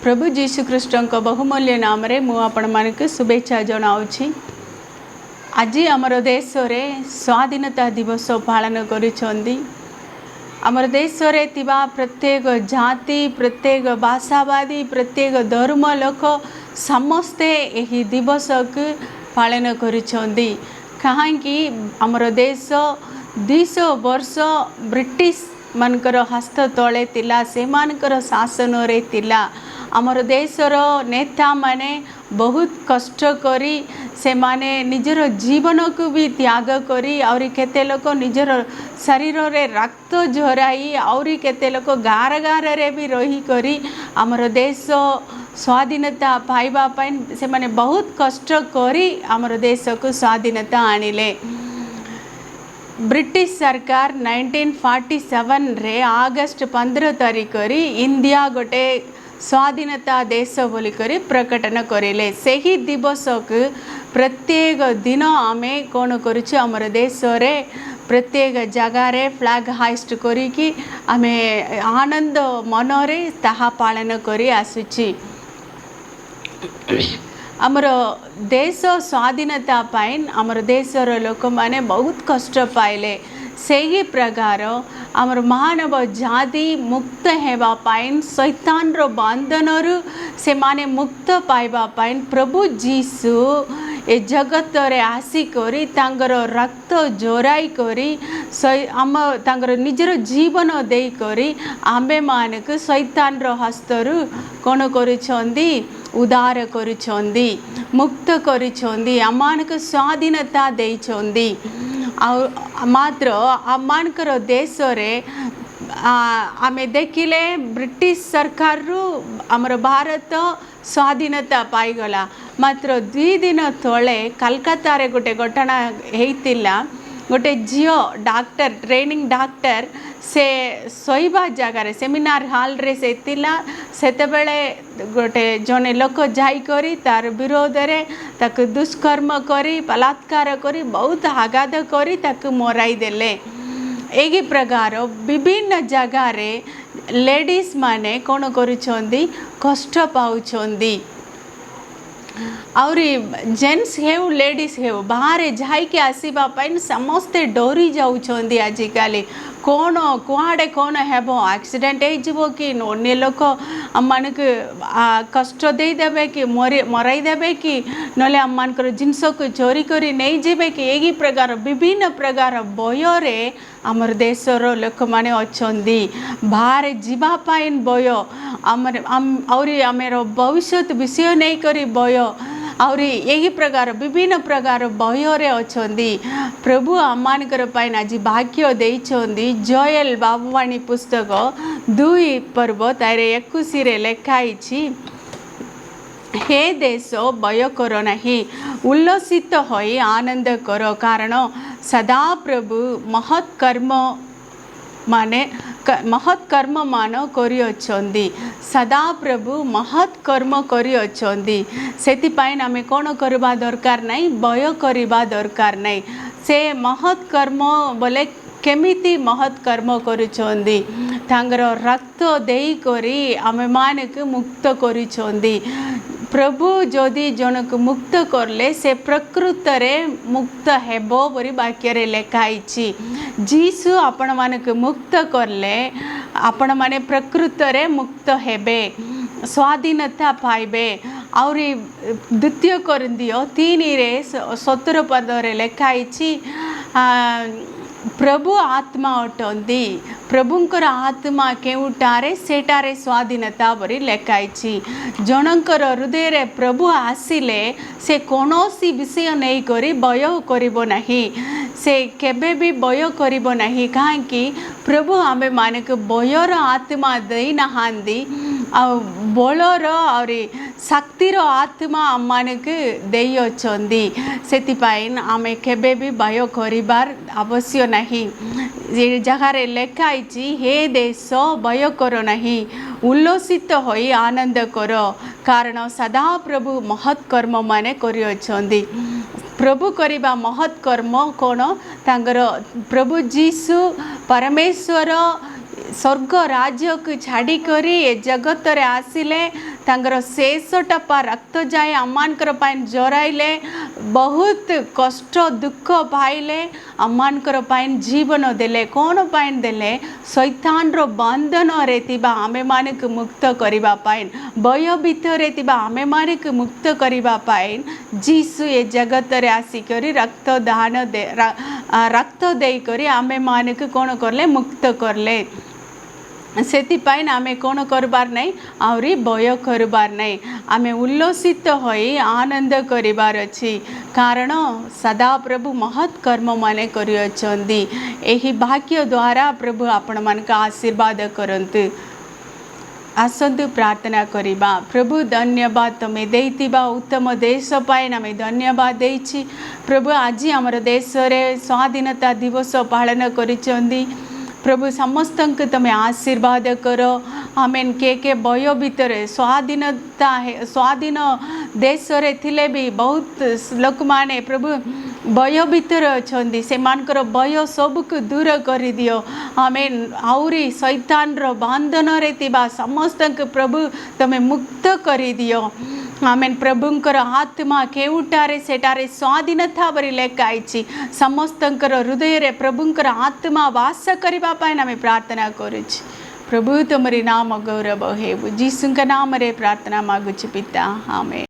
प्रभु जीशु ख्रीष्ट बहुमूल्य नाम मुझे शुभेच्छा जनाऊँगी। आज आमर देश में स्वाधीनता दिवस पालन कर देश में प्रत्येक जाति प्रत्येक भाषावादी प्रत्येक धर्म लोक समस्ते यही दिवस को पालन कर कहीं आमर देश 200 वर्ष ब्रिटिश मानकर हस्त तले तिला से मानकर शासन रे तिला आमर देशर नेता माने बहुत कष्ट करी से माने निजर जीवन को भी त्याग करी और केते लोक निजर शरीर रे रक्त झराई और केते लोक गार गार रे भी रही करी आमर देश स्वाधीनता पाइबा पाइन से माने बहुत कष्ट करी आमर देश को स्वाधीनता आनिले। ब्रिटिश सरकार 1947 रे अगस्त 15 तारीख री इंडिया गोटे स्वाधीनता देश बोली करी प्रकटन करेले। सही दिवस को प्रत्येक दिन आमे कौन करुछु हमर देश रे प्रत्येक जगह रे फ्लैग हाइस्ट करी कि आमे आनंद मन रे ताहा पालन करी आसुची। आमर देश स्वाधीनता पाइन आमर देशर लोक माने बहुत कष्ट पाइले। सही प्रकार आमर मानव जाति मुक्त हेबा पाइन शैतान रो बंधन रु से माने मुक्त पाइबा पाइन प्रभु जीशु ए जगत रे आसी करी तांगर रक्त जोराई करी आम तांगर निजर जीवन दे करी आंबे मानक शैतान रो हस्तरु कोन करिछंदी उदार करिछंदी मुक्त करिछंदी आमानक स्वाधीनता देइछंदी। आ मात्र आमानकर देश रे आमे देखिले ब्रिटिश सरकार रु आमर भारत स्वाधीनता पाईगला। मात्र 2 दिन तले कलकत्ता रे गोटे घटना हेतिला। गोटे झियो डॉक्टर ट्रेनिंग डॉक्टर से सोइबा जगार सेमिनार हॉल रे से तिला सेते बेले गोटे जने लोक जाई करी तार विरोध रे ताक दुष्कर्म करी बलात्कार करी बहुत आघात करी ताक मराई देले। एगी प्रकार विभिन्न जगार रे लेडीज माने कोन करूछंदी कष्ट पाउछंदी और जेन्स हेउ लेडीज हेउ बाहर जाइके आसीबा पाइन समस्ते डरी जाउछंदी। आजिकाली कौन कुआड़े कौन हेबो एक्सीडेंट हो कि अन्य लोक आम कष्ट दे देबे कि मराई देबे कि नले आम मानकर जिनस को चोरी करी नहीं जेबे कि एगी प्रकार विभिन्न प्रकार भय रे आमर देशर लोक माने अछंदी। बाहर जीवा पाइन भय आमर और आमर भविष्य विषय नहीं करी भय और यही प्रकार विभिन्न प्रकार भय रे अछंदी। प्रभु आमानकर पाइन आज भाग्य देइछंदी। जोएल बाबुवाणी पुस्तक 2 पर्व तारे 21 रे लेखाइछि, हे देश भय कर नहीं उल्लसित होई आनंद कर कारण सदा प्रभु महत् कर्म मान करी अछंदी। सदा प्रभु महत् कर्म करी अछंदी। सेति पाइन आमे कोन करबा दरकार नहीं भय करबा दरकार नहीं। से महत् कर्म बोले केमिति महत् कर्म करिछंदी तांगर रक्त देई करी आमे मानक मुक्त करिछंदी। प्रभु जदि जनक मुक्त करले से प्रकृत रे मुक्त हेबो बोली वाक्य रे लेखाइछि। जीसु आपण मानक मुक्त करले आपण माने प्रकृत रे मुक्त हेबे स्वाधीनता पाइबे। और 2 कोरिन्थियो 3 रे 17 पद रे लेखाइछि, प्रभु आत्मा अटंदी प्रभुंकर आत्मा केउटारे सेटारे स्वाधीनता बरी लेखाइछि। जनकर हृदय रे प्रभु आसिले से कोनोसी विषय नहीं करी भय करिबो नहीं। से केबे भी भय करिबो नहीं काहेकि प्रभु आमे मानक भयर आत्मा देई नहांदी आ बलर और शक्तिर आत्मा आमानक देई अछंदी। सेति पाइन आमे केबे भी भय करिबार आवश्यक नहीं। ये जगह रे लेखाइछि, हे देश भय कर नहीं उल्लसित होई आनंद कर कारण सदा प्रभु महत् कर्म माने करि अछंदी। प्रभु करिबा महत् कर्म कोन तांगर प्रभु जीसु परमेश्वर स्वर्ग राज्य को छाड़ी करी ए जगत रे आसिले ତାଙ୍କର ଶେଷ ଟପା ରକ୍ତ ଯାଏ ଆମମାନଙ୍କର ପାଇଁ ଜରାଇଲେ, ବହୁତ କଷ୍ଟ ଦୁଃଖ ପାଇଲେ, ଆମମାନଙ୍କର ପାଇଁ ଜୀବନ ଦେଲେ। କ'ଣ ପାଇଁ ଦେଲେ? ଶୈତାନର ବନ୍ଧନରେ ଥିବା ଆମେମାନଙ୍କୁ ମୁକ୍ତ କରିବା ପାଇଁ, ଭୟ ଭିତରେ ଥିବା ଆମେମାନଙ୍କୁ ମୁକ୍ତ କରିବା ପାଇଁ ଯୀଶୁ ଏ ଜଗତରେ ଆସିକରି ରକ୍ତ ଦେଇକରି ଆମେମାନଙ୍କୁ କ'ଣ କଲେ? ମୁକ୍ତ କଲେ। ସେଥିପାଇଁ ଆମେ କ'ଣ କରିବାର ନାହିଁ? ଆହୁରି ଭୟ କରିବାର ନାହିଁ। ଆମେ ଉଲ୍ଲସିତ ହୋଇ ଆନନ୍ଦ କରିବାର ଅଛି, କାରଣ ସଦାପ୍ରଭୁ ମହତ୍ କର୍ମମାନେ କରିଅଛନ୍ତି। ଏହି ଭାଗ୍ୟ ଦ୍ୱାରା ପ୍ରଭୁ ଆପଣମାନଙ୍କୁ ଆଶୀର୍ବାଦ କରନ୍ତୁ। ଆସନ୍ତୁ ପ୍ରାର୍ଥନା କରିବା। ପ୍ରଭୁ ଧନ୍ୟବାଦ, ତୁମେ ଦେଇଥିବା ଉତ୍ତମ ଦେଶ ପାଇଁ ଆମେ ଧନ୍ୟବାଦ ଦେଇଛି। ପ୍ରଭୁ ଆଜି ଆମର ଦେଶରେ ସ୍ୱାଧୀନତା ଦିବସ ପାଳନ କରିଛନ୍ତି। ପ୍ରଭୁ ସମସ୍ତଙ୍କୁ ତୁମେ ଆଶୀର୍ବାଦ କର। ଆମେନ୍। କିଏ ଭୟ ଭିତରେ ସ୍ୱାଧୀନ ଦେଶରେ ଥିଲେ ବି ବହୁତ ଲୋକମାନେ ପ୍ରଭୁ ଭୟ ଭିତରେ ଅଛନ୍ତି, ସେମାନଙ୍କର ଭୟ ସବୁକୁ ଦୂର କରିଦିଅ। ଆମେନ୍। ଆହୁରି ଶୈତାନର ବନ୍ଧନରେ ଥିବା ସମସ୍ତଙ୍କୁ ପ୍ରଭୁ ତୁମେ ମୁକ୍ତ କରିଦିଅ। ଆମେନ୍। ପ୍ରଭୁଙ୍କର ଆତ୍ମା କେଉଁଠାରେ ସେଠାରେ ସ୍ୱାଧୀନତା ବୋଲି ଲେଖା ହେଇଛି। ସମସ୍ତଙ୍କର ହୃଦୟରେ ପ୍ରଭୁଙ୍କର ଆତ୍ମା ବାସ କରିବା ପାଇଁ ଆମେ ପ୍ରାର୍ଥନା କରୁଛୁ। ପ୍ରଭୁ ତୁମରି ନାମ ଗୌରବ ହେଉ। ଯୀଶୁଙ୍କ ନାମରେ ପ୍ରାର୍ଥନା ମାଗୁଛୁ ପିତା, ଆମେନ୍।